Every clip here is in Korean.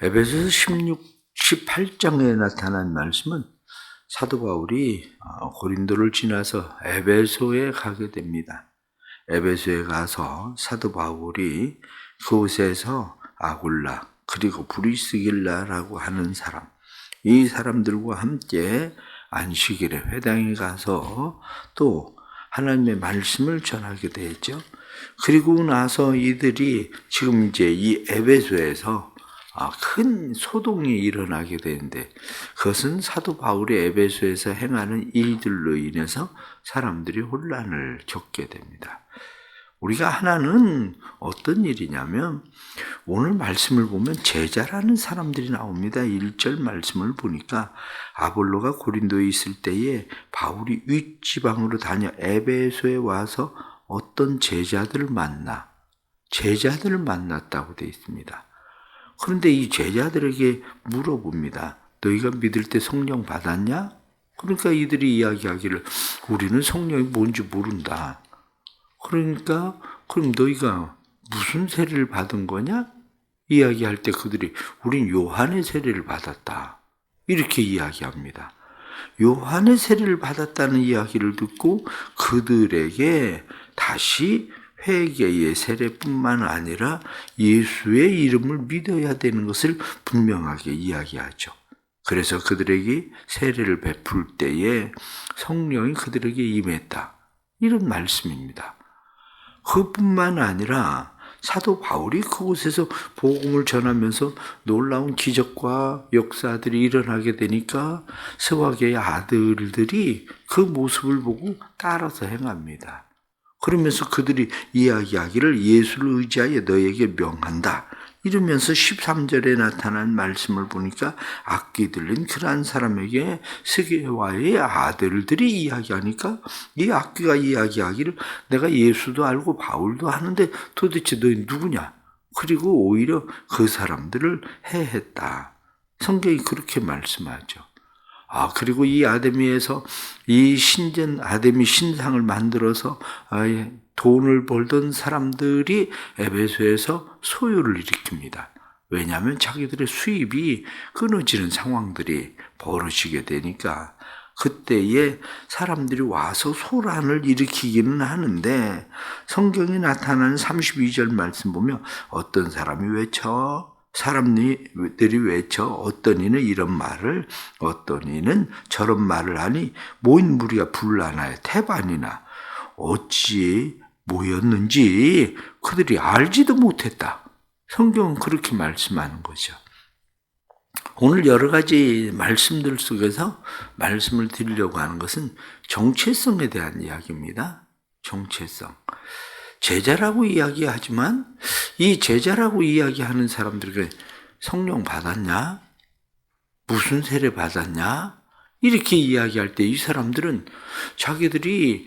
에베소서 18장에 나타난 말씀은 사도 바울이 고린도를 지나서 에베소에 가게 됩니다. 에베소에 가서 사도 바울이 그곳에서 아굴라 그리고 브리스길라라고 하는 사람, 이 사람들과 함께 안식일에 회당에 가서 또 하나님의 말씀을 전하게 되었죠. 그리고 나서 이들이 지금 이제 이 에베소에서 큰 소동이 일어나게 되는데, 그것은 사도 바울이 에베소에서 행하는 일들로 인해서 사람들이 혼란을 겪게 됩니다. 우리가 하나는 어떤 일이냐면, 오늘 말씀을 보면 제자라는 사람들이 나옵니다. 1절 말씀을 보니까 아볼로가 고린도에 있을 때에 바울이 윗지방으로 다녀 에베소에 와서 어떤 제자들을 만났다고 되어 있습니다. 그런데 이 제자들에게 물어봅니다. 너희가 믿을 때 성령 받았냐? 그러니까 이들이 이야기하기를 우리는 성령이 뭔지 모른다. 그러니까 그럼 너희가 무슨 세례를 받은 거냐? 이야기할 때 그들이 우린 요한의 세례를 받았다. 이렇게 이야기합니다. 요한의 세례를 받았다는 이야기를 듣고 그들에게 다시 회개의 세례뿐만 아니라 예수의 이름을 믿어야 되는 것을 분명하게 이야기하죠. 그래서 그들에게 세례를 베풀 때에 성령이 그들에게 임했다. 이런 말씀입니다. 그뿐만 아니라 사도 바울이 그곳에서 복음을 전하면서 놀라운 기적과 역사들이 일어나게 되니까 스와계의 아들들이 그 모습을 보고 따라서 행합니다. 그러면서 그들이 이야기하기를 예수를 의지하여 너에게 명한다. 이러면서 13절에 나타난 말씀을 보니까 악기 들린 그러한 사람에게 스게와의 아들들이 이야기하니까 이 악기가 이야기하기를 내가 예수도 알고 바울도 하는데 도대체 너희 누구냐? 그리고 오히려 그 사람들을 해했다. 성경이 그렇게 말씀하죠. 그리고 이 아데미에서 이 아데미 신상을 만들어서 돈을 벌던 사람들이 에베소에서 소요를 일으킵니다. 왜냐하면 자기들의 수입이 끊어지는 상황들이 벌어지게 되니까 그때에 사람들이 와서 소란을 일으키기는 하는데, 성경에 나타나는 32절 말씀 보면 어떤 사람들이 외쳐 어떤 이는 이런 말을 어떤 이는 저런 말을 하니 모인 무리가 분란하여 태반이나 어찌 모였는지 그들이 알지도 못했다. 성경은 그렇게 말씀하는 거죠. 오늘 여러 가지 말씀들 속에서 말씀을 드리려고 하는 것은 정체성에 대한 이야기입니다. 정체성. 제자라고 이야기하지만 이 제자라고 이야기하는 사람들에게 성령 받았냐? 무슨 세례 받았냐? 이렇게 이야기할 때 이 사람들은 자기들이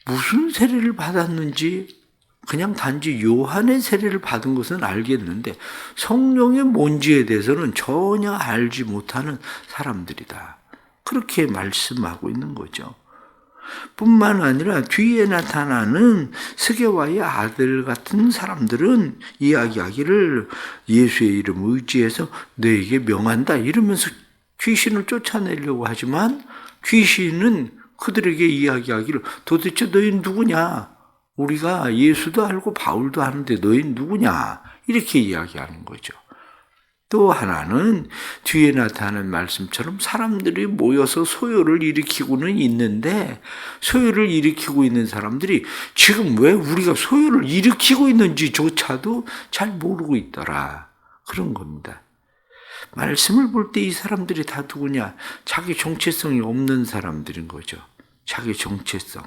무슨 세례를 받았는지 그냥 단지 요한의 세례를 받은 것은 알겠는데 성령이 뭔지에 대해서는 전혀 알지 못하는 사람들이다. 그렇게 말씀하고 있는 거죠. 뿐만 아니라 뒤에 나타나는 스게와의 아들 같은 사람들은 이야기하기를 예수의 이름 의지해서 너에게 명한다 이러면서 귀신을 쫓아내려고 하지만 귀신은 그들에게 이야기하기를 도대체 너희는 누구냐? 우리가 예수도 알고 바울도 하는데 너희는 누구냐? 이렇게 이야기하는 거죠. 또 하나는 뒤에 나타나는 말씀처럼 사람들이 모여서 소요를 일으키고는 있는데 소요를 일으키고 있는 사람들이 지금 왜 우리가 소요를 일으키고 있는지조차도 잘 모르고 있더라. 그런 겁니다. 말씀을 볼 때 이 사람들이 다 누구냐? 자기 정체성이 없는 사람들인 거죠. 자기 정체성.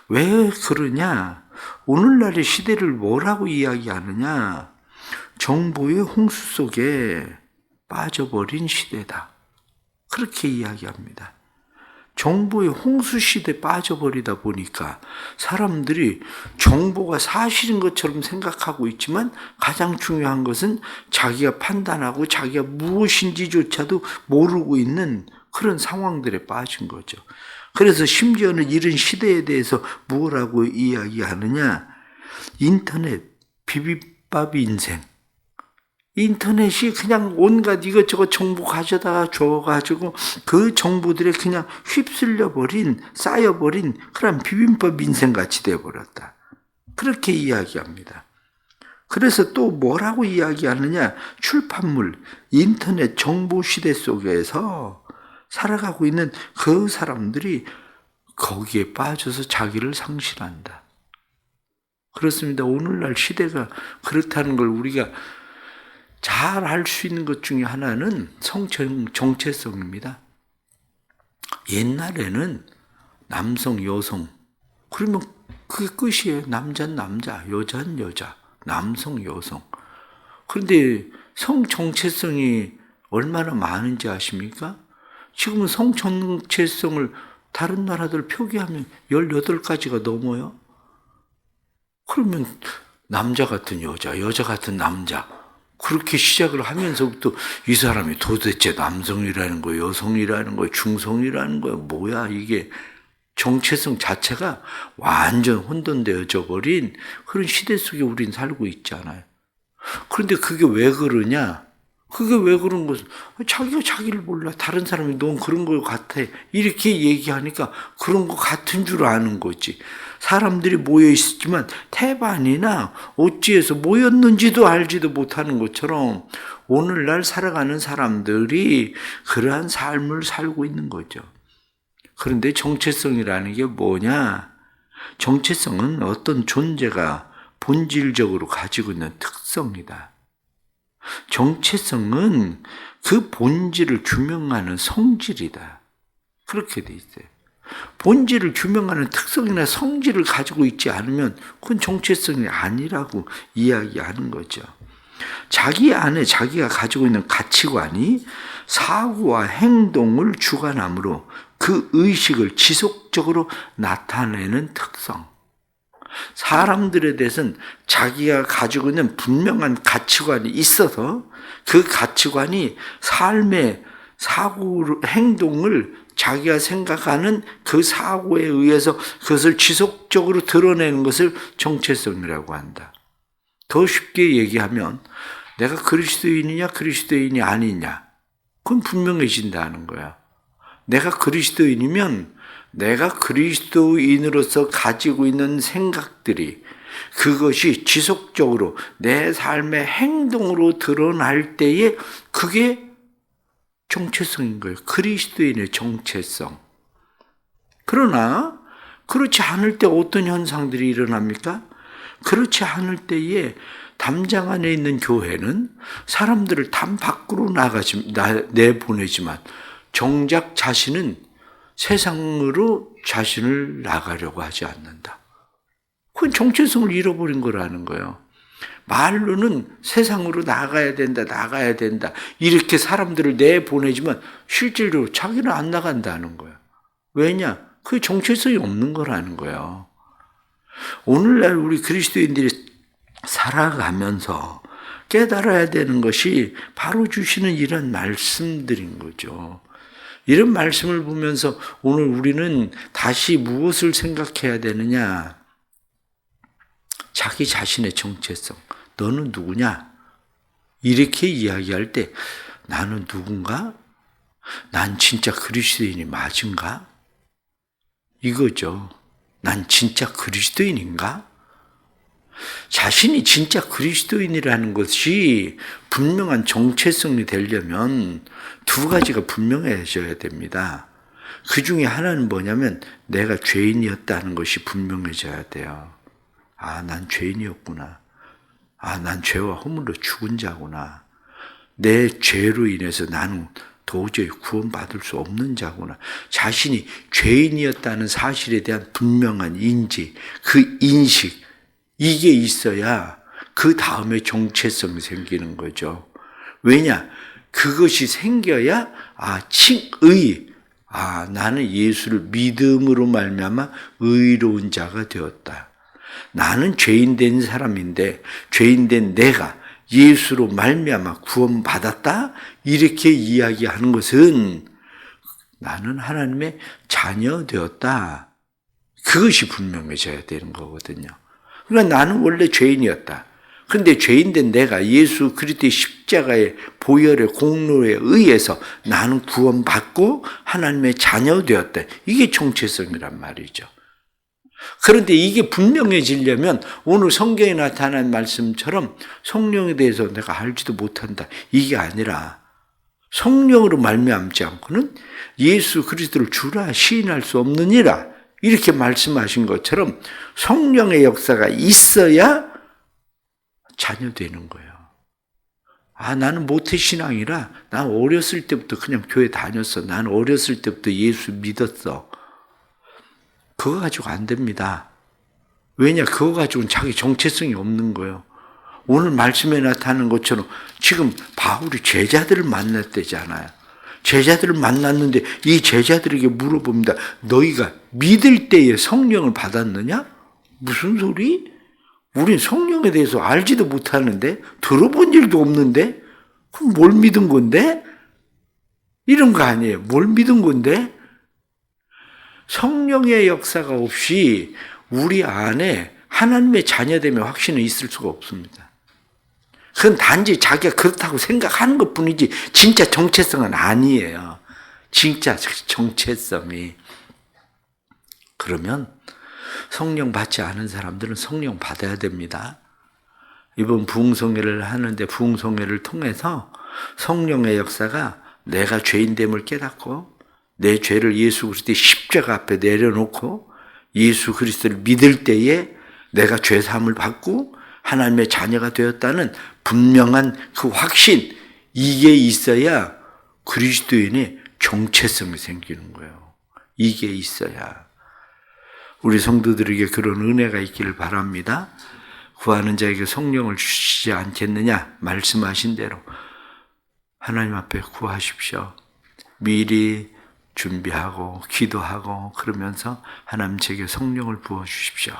왜 그러냐? 오늘날의 시대를 뭐라고 이야기하느냐? 정보의 홍수 속에 빠져버린 시대다. 그렇게 이야기합니다. 정보의 홍수 시대에 빠져버리다 보니까 사람들이 정보가 사실인 것처럼 생각하고 있지만 가장 중요한 것은 자기가 판단하고 자기가 무엇인지조차도 모르고 있는 그런 상황들에 빠진 거죠. 그래서 심지어는 이런 시대에 대해서 뭐라고 이야기하느냐? 인터넷, 비빔밥 인생. 인터넷이 그냥 온갖 이것저것 정보 가져다가 줘가지고 그 정보들에 그냥 휩쓸려버린, 쌓여버린 그런 비빔밥 인생같이 돼버렸다. 그렇게 이야기합니다. 그래서 또 뭐라고 이야기하느냐? 출판물, 인터넷 정보 시대 속에서 살아가고 있는 그 사람들이 거기에 빠져서 자기를 상실한다. 그렇습니다. 오늘날 시대가 그렇다는 걸 우리가 잘 알 수 있는 것 중에 하나는 정체성입니다. 옛날에는 남성, 여성, 그러면 그게 끝이에요. 남자는 남자, 여자는 여자, 남성, 여성. 그런데 성 정체성이 얼마나 많은지 아십니까? 지금은 성 정체성을 다른 나라들 표기하면 18가지가 넘어요. 그러면 남자 같은 여자, 여자 같은 남자, 그렇게 시작을 하면서부터 이 사람이 도대체 남성이라는 거예요, 여성이라는 거예요, 중성이라는 거예요, 뭐야 이게. 정체성 자체가 완전 혼돈되어져 버린 그런 시대 속에 우린 살고 있잖아요. 그런데 그게 왜 그러냐? 그게 왜 그런 것은 자기가 자기를 몰라. 다른 사람이 넌 그런 것 같아. 이렇게 얘기하니까 그런 것 같은 줄 아는 거지. 사람들이 모여 있었지만 태반이나 어찌해서 모였는지도 알지도 못하는 것처럼 오늘날 살아가는 사람들이 그러한 삶을 살고 있는 거죠. 그런데 정체성이라는 게 뭐냐? 정체성은 어떤 존재가 본질적으로 가지고 있는 특성이다. 정체성은 그 본질을 규명하는 성질이다. 그렇게 돼 있어요. 본질을 규명하는 특성이나 성질을 가지고 있지 않으면 그건 정체성이 아니라고 이야기하는 거죠. 자기 안에 자기가 가지고 있는 가치관이 사고와 행동을 주관하므로 그 의식을 지속적으로 나타내는 특성. 사람들에 대해서는 자기가 가지고 있는 분명한 가치관이 있어서 그 가치관이 삶의 사고, 행동을 자기가 생각하는 그 사고에 의해서 그것을 지속적으로 드러내는 것을 정체성이라고 한다. 더 쉽게 얘기하면 내가 그리스도인이냐 그리스도인이 아니냐, 그건 분명해진다는 거야. 내가 그리스도인이면 내가 그리스도인으로서 가지고 있는 생각들이 그것이 지속적으로 내 삶의 행동으로 드러날 때에 그게 정체성인 거예요. 그리스도인의 정체성. 그러나 그렇지 않을 때 어떤 현상들이 일어납니까? 그렇지 않을 때에 담장 안에 있는 교회는 사람들을 담 밖으로 내보내지만 정작 자신은 세상으로 자신을 나가려고 하지 않는다. 그건 정체성을 잃어버린 거라는 거예요. 말로는 세상으로 나가야 된다, 나가야 된다, 이렇게 사람들을 내보내지만 실제로 자기는 안 나간다는 거예요. 왜냐? 그게 정체성이 없는 거라는 거예요. 오늘날 우리 그리스도인들이 살아가면서 깨달아야 되는 것이 바로 주시는 이런 말씀들인 거죠. 이런 말씀을 보면서 오늘 우리는 다시 무엇을 생각해야 되느냐? 자기 자신의 정체성. 너는 누구냐? 이렇게 이야기할 때 나는 누군가? 난 진짜 그리스도인이 맞은가? 이거죠. 난 진짜 그리스도인인가? 자신이 진짜 그리스도인이라는 것이 분명한 정체성이 되려면 두 가지가 분명해져야 됩니다. 그 중에 하나는 뭐냐면 내가 죄인이었다는 것이 분명해져야 돼요. 아, 난 죄인이었구나. 아, 난 죄와 허물로 죽은 자구나. 내 죄로 인해서 나는 도저히 구원받을 수 없는 자구나. 자신이 죄인이었다는 사실에 대한 분명한 인지, 그 인식, 이게 있어야 그 다음에 정체성이 생기는 거죠. 왜냐? 그것이 생겨야 나는 예수를 믿음으로 말미암아 의로운 자가 되었다. 나는 죄인된 사람인데 죄인된 내가 예수로 말미암아 구원받았다? 이렇게 이야기하는 것은 나는 하나님의 자녀 되었다. 그것이 분명해져야 되는 거거든요. 그러니까 나는 원래 죄인이었다. 그런데 죄인된 내가 예수 그리스도의 십자가의 보혈의 공로에 의해서 나는 구원받고 하나님의 자녀 되었다. 이게 정체성이란 말이죠. 그런데 이게 분명해지려면 오늘 성경에 나타난 말씀처럼 성령에 대해서 내가 알지도 못한다. 이게 아니라 성령으로 말미암지 않고는 예수 그리스도를 주라 시인할 수 없느니라. 이렇게 말씀하신 것처럼 성령의 역사가 있어야 자녀 되는 거예요. 나는 모태신앙이라 난 어렸을 때부터 그냥 교회 다녔어. 난 어렸을 때부터 예수 믿었어. 그거 가지고 안 됩니다. 왜냐? 그거 가지고는 자기 정체성이 없는 거예요. 오늘 말씀에 나타나는 것처럼 지금 바울이 제자들을 만났대잖아요. 제자들을 만났는데 이 제자들에게 물어봅니다. 너희가 믿을 때에 성령을 받았느냐? 무슨 소리? 우린 성령에 대해서 알지도 못하는데 들어본 일도 없는데 그럼 뭘 믿은 건데? 이런 거 아니에요. 뭘 믿은 건데? 성령의 역사가 없이 우리 안에 하나님의 자녀됨의 확신은 있을 수가 없습니다. 그건 단지 자기가 그렇다고 생각하는 것뿐이지 진짜 정체성은 아니에요. 진짜 정체성이. 그러면 성령 받지 않은 사람들은 성령 받아야 됩니다. 이번 부흥성회를 하는데 부흥성회를 통해서 성령의 역사가 내가 죄인됨을 깨닫고 내 죄를 예수 그리스도의 십자가 앞에 내려놓고 예수 그리스도를 믿을 때에 내가 죄사함을 받고 하나님의 자녀가 되었다는 분명한 그 확신, 이게 있어야 그리스도인의 정체성이 생기는 거예요. 이게 있어야. 우리 성도들에게 그런 은혜가 있기를 바랍니다. 구하는 자에게 성령을 주시지 않겠느냐 말씀하신 대로 하나님 앞에 구하십시오. 미리 준비하고 기도하고 그러면서 하나님 제게 성령을 부어주십시오.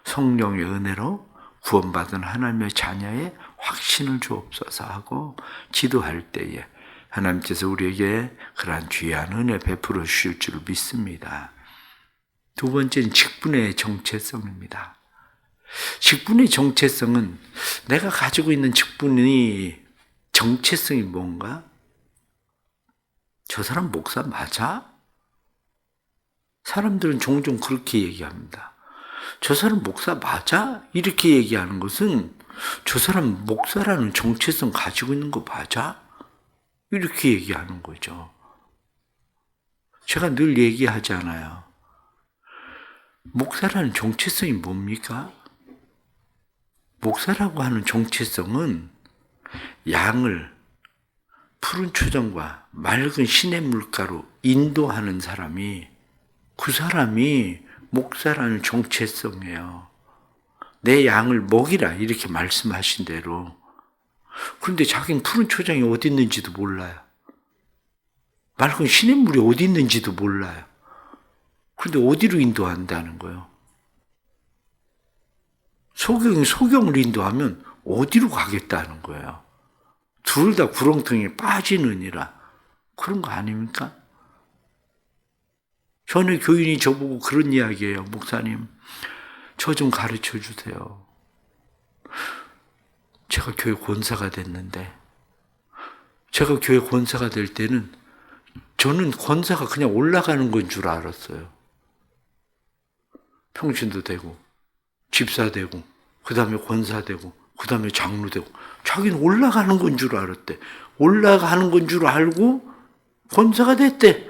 성령의 은혜로 구원받은 하나님의 자녀의 확신을 주옵소서 하고 기도할 때에 하나님께서 우리에게 그러한 귀한 은혜 베풀어 주실 줄 믿습니다. 두 번째는 직분의 정체성입니다. 직분의 정체성은 내가 가지고 있는 직분이 정체성이 뭔가? 저 사람 목사 맞아? 사람들은 종종 그렇게 얘기합니다. 저 사람 목사 맞아? 이렇게 얘기하는 것은 저 사람 목사라는 정체성 가지고 있는 거 맞아? 이렇게 얘기하는 거죠. 제가 늘 얘기하잖아요. 목사라는 정체성이 뭡니까? 목사라고 하는 정체성은 양을 푸른 초정과 맑은 시냇 물가로 인도하는 사람이 그 사람이 목사라는 정체성이에요. 내 양을 먹이라 이렇게 말씀하신 대로. 그런데 자기는 푸른 초장이 어디 있는지도 몰라요. 맑은 시냇물이 어디 있는지도 몰라요. 그런데 어디로 인도한다는 거예요? 소경이 소경을 인도하면 어디로 가겠다는 거예요? 둘 다 구렁텅이에 빠지느니라. 그런 거 아닙니까? 전에 교인이 저보고 그런 이야기예요. 목사님, 저 좀 가르쳐 주세요. 제가 교회 권사가 됐는데, 제가 교회 권사가 될 때는 저는 권사가 그냥 올라가는 건 줄 알았어요. 평신도 되고, 집사 되고, 그 다음에 권사 되고, 그 다음에 장로 되고, 자기는 올라가는 건 줄 알았대. 올라가는 건 줄 알고 권사가 됐대.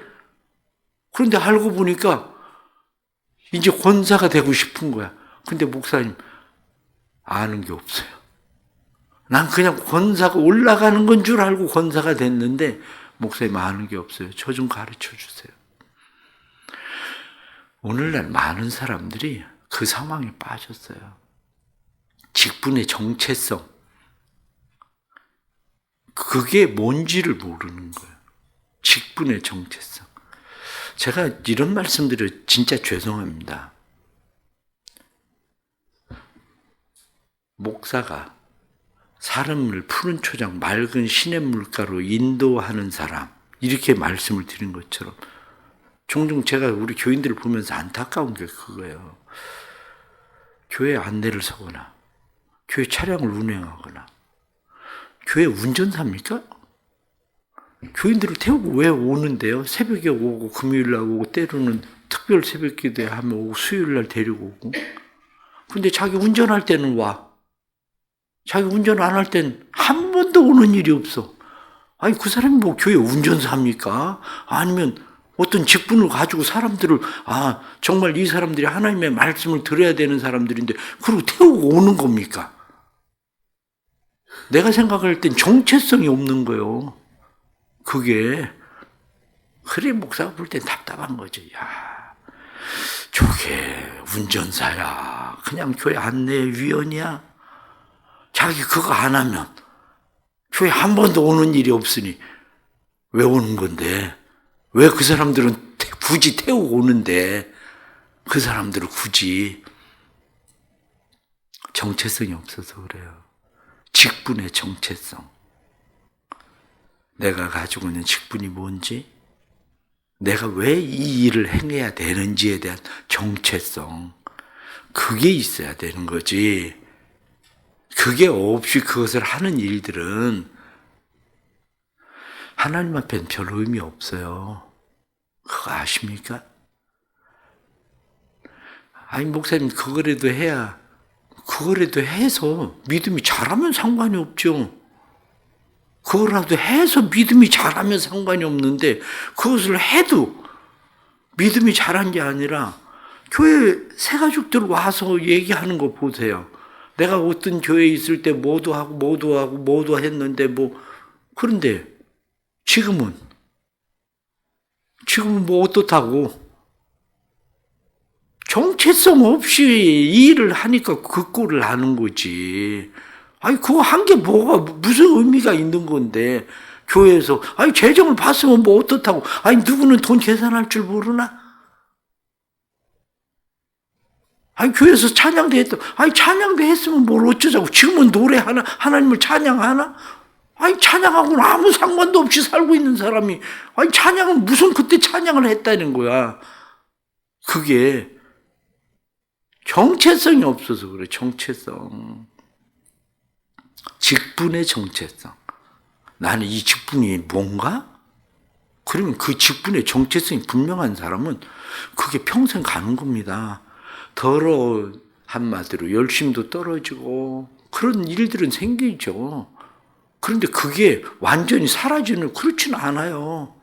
그런데 알고 보니까 이제 권사가 되고 싶은 거야. 근데 목사님, 아는 게 없어요. 난 그냥 권사가 올라가는 건 줄 알고 권사가 됐는데 목사님 아는 게 없어요. 저 좀 가르쳐 주세요. 오늘날 많은 사람들이 그 상황에 빠졌어요. 직분의 정체성. 그게 뭔지를 모르는 거예요. 직분의 정체성. 제가 이런 말씀드려 진짜 죄송합니다. 목사가 사람을 푸른 초장, 맑은 시냇 물가로 인도하는 사람, 이렇게 말씀을 드린 것처럼 종종 제가 우리 교인들을 보면서 안타까운 게 그거예요. 교회 안내를 서거나 교회 차량을 운행하거나 교회 운전사입니까? 교인들을 태우고 왜 오는데요? 새벽에 오고 금요일 날 오고 때로는 특별 새벽 기도회 하면 오고 수요일 날 데리고 오고. 근데 자기 운전할 때는 와. 자기 운전 안 할 땐 한 번도 오는 일이 없어. 아니 그 사람이 뭐 교회 운전사입니까? 아니면 어떤 직분을 가지고 사람들을 정말 이 사람들이 하나님의 말씀을 들어야 되는 사람들인데 그리고 태우고 오는 겁니까? 내가 생각할 땐 정체성이 없는 거예요. 그게 그래 목사가 볼 땐 답답한 거죠. 야, 저게 운전사야. 그냥 교회 안내위원이야. 자기 그거 안 하면 교회 한 번도 오는 일이 없으니 왜 오는 건데? 왜 그 사람들은 굳이 태우고 오는데 그 사람들을 굳이 정체성이 없어서 그래요. 직분의 정체성. 내가 가지고 있는 직분이 뭔지, 내가 왜 이 일을 행해야 되는지에 대한 정체성, 그게 있어야 되는 거지. 그게 없이 그것을 하는 일들은 하나님 앞에는 별 의미 없어요. 그거 아십니까? 아니 목사님 그거라도 해서 믿음이 자라면 상관이 없죠. 그거라도 해서 믿음이 자라면 상관이 없는데 그것을 해도 믿음이 자란 게 아니라 교회 새가족들 와서 얘기하는 거 보세요. 내가 어떤 교회에 있을 때 모두 했는데 그런데 지금은 뭐 어떻다고? 정체성 없이 이 일을 하니까 그 꼴을 하는 거지. 아니 그거 한 게 무슨 의미가 있는 건데 교회에서 재정을 봤으면 뭐 어떻다고? 누구는 돈 계산할 줄 모르나? 교회에서 찬양대 했다. 찬양대 했으면 뭘 어쩌자고? 지금은 노래하나? 하나님을 찬양하나? 찬양하고는 아무 상관도 없이 살고 있는 사람이 찬양은 무슨 그때 찬양을 했다는 거야. 그게 정체성이 없어서 그래. 정체성. 직분의 정체성. 나는 이 직분이 뭔가? 그러면 그 직분의 정체성이 분명한 사람은 그게 평생 가는 겁니다. 한마디로 열심도 떨어지고 그런 일들은 생기죠. 그런데 그게 완전히 사라지는 그렇지는 않아요.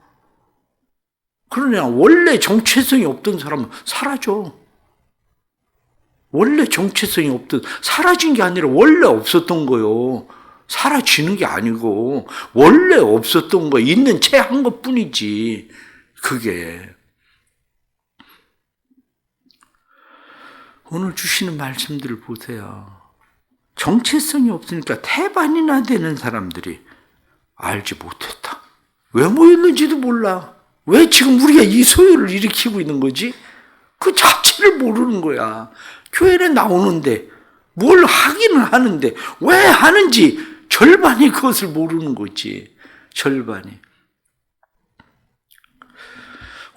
그러나 원래 정체성이 없던 사람은 사라져. 원래 정체성이 사라진 게 아니라 원래 없었던 거요. 사라지는 게 아니고 원래 없었던 거 있는 채 한 것뿐이지. 그게 오늘 주시는 말씀들을 보세요. 정체성이 없으니까 태반이나 되는 사람들이 알지 못했다. 왜 모였는지도 몰라. 왜 지금 우리가 이 소요를 일으키고 있는 거지? 그 자체를 모르는 거야. 교회에 나오는데 뭘 하기는 하는데 왜 하는지 절반이 그것을 모르는 거지. 절반이.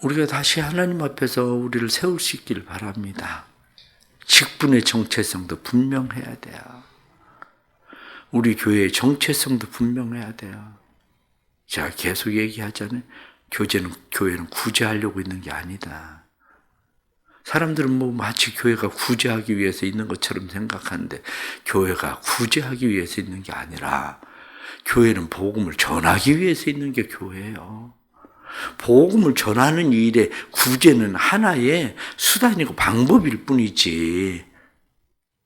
우리가 다시 하나님 앞에서 우리를 세울 수 있기를 바랍니다. 직분의 정체성도 분명해야 돼요. 우리 교회의 정체성도 분명해야 돼요. 제가 계속 얘기하잖아요. 교회는 구제하려고 있는 게 아니다. 사람들은 마치 교회가 구제하기 위해서 있는 것처럼 생각하는데 교회가 구제하기 위해서 있는 게 아니라 교회는 복음을 전하기 위해서 있는 게 교회예요. 복음을 전하는 일에 구제는 하나의 수단이고 방법일 뿐이지.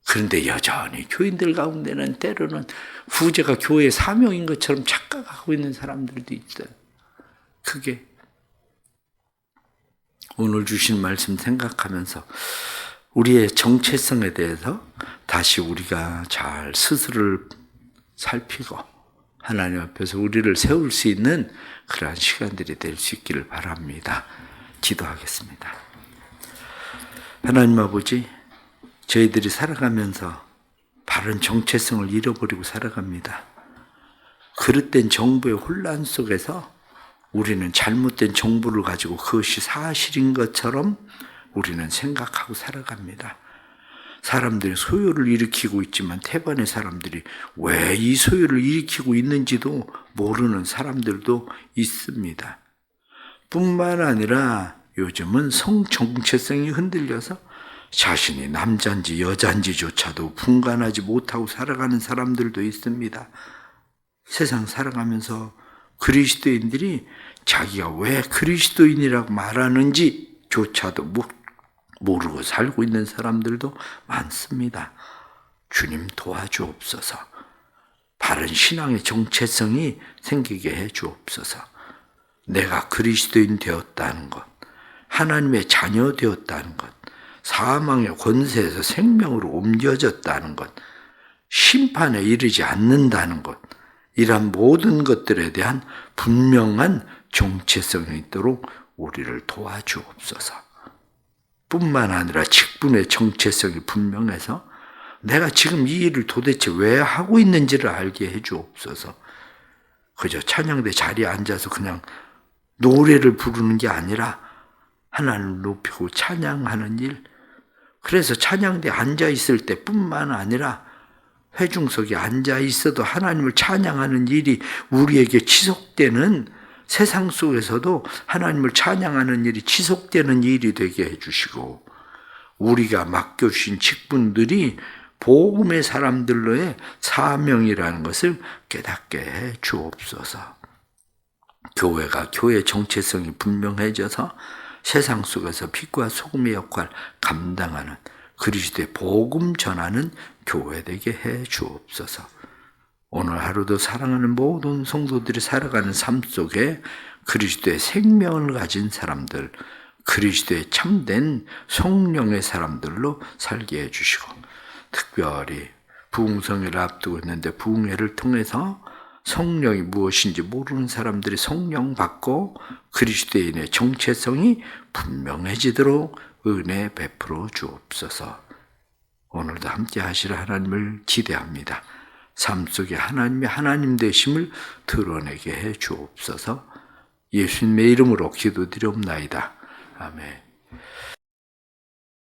그런데 여전히 교인들 가운데는 때로는 구제가 교회의 사명인 것처럼 착각하고 있는 사람들도 있어요. 그게 오늘 주신 말씀 생각하면서 우리의 정체성에 대해서 다시 우리가 잘 스스로를 살피고 하나님 앞에서 우리를 세울 수 있는 그러한 시간들이 될 수 있기를 바랍니다. 기도하겠습니다. 하나님 아버지, 저희들이 살아가면서 바른 정체성을 잃어버리고 살아갑니다. 그릇된 정보의 혼란 속에서 우리는 잘못된 정보를 가지고 그것이 사실인 것처럼 우리는 생각하고 살아갑니다. 사람들이 소요를 일으키고 있지만 태반의 사람들이 왜 이 소요를 일으키고 있는지도 모르는 사람들도 있습니다. 뿐만 아니라 요즘은 성 정체성이 흔들려서 자신이 남자인지 여자인지조차도 분간하지 못하고 살아가는 사람들도 있습니다. 세상 살아가면서 그리스도인들이 자기가 왜 그리스도인이라고 말하는지조차도 모르고 살고 있는 사람들도 많습니다. 주님 도와주옵소서. 바른 신앙의 정체성이 생기게 해 주옵소서. 내가 그리스도인 되었다는 것, 하나님의 자녀 되었다는 것, 사망의 권세에서 생명으로 옮겨졌다는 것, 심판에 이르지 않는다는 것, 이런 모든 것들에 대한 분명한 정체성이 있도록 우리를 도와주옵소서. 뿐만 아니라 직분의 정체성이 분명해서 내가 지금 이 일을 도대체 왜 하고 있는지를 알게 해 주옵소서. 그저 찬양대 자리에 앉아서 그냥 노래를 부르는 게 아니라 하나님을 높이고 찬양하는 일, 그래서 찬양대에 앉아 있을 때뿐만 아니라 회중석에 앉아 있어도 하나님을 찬양하는 일이 우리에게 지속되는, 세상 속에서도 하나님을 찬양하는 일이 지속되는 일이 되게 해주시고, 우리가 맡겨주신 직분들이 복음의 사람들로의 사명이라는 것을 깨닫게 해 주옵소서. 교회가 교회 정체성이 분명해져서 세상 속에서 빛과 소금의 역할을 감당하는 그리스도의 복음 전하는 교회 되게 해 주옵소서. 오늘 하루도 사랑하는 모든 성도들이 살아가는 삶 속에 그리스도의 생명을 가진 사람들, 그리스도의 참된 성령의 사람들로 살게 해주시고, 특별히 부흥성회를 앞두고 있는데 부흥회를 통해서 성령이 무엇인지 모르는 사람들이 성령 받고 그리스도인의 정체성이 분명해지도록 은혜 베풀어 주옵소서. 오늘도 함께 하실 하나님을 기대합니다. 삶 속에 하나님의 하나님 되심을 드러내게 해 주옵소서. 예수님의 이름으로 기도드리옵나이다. 아멘.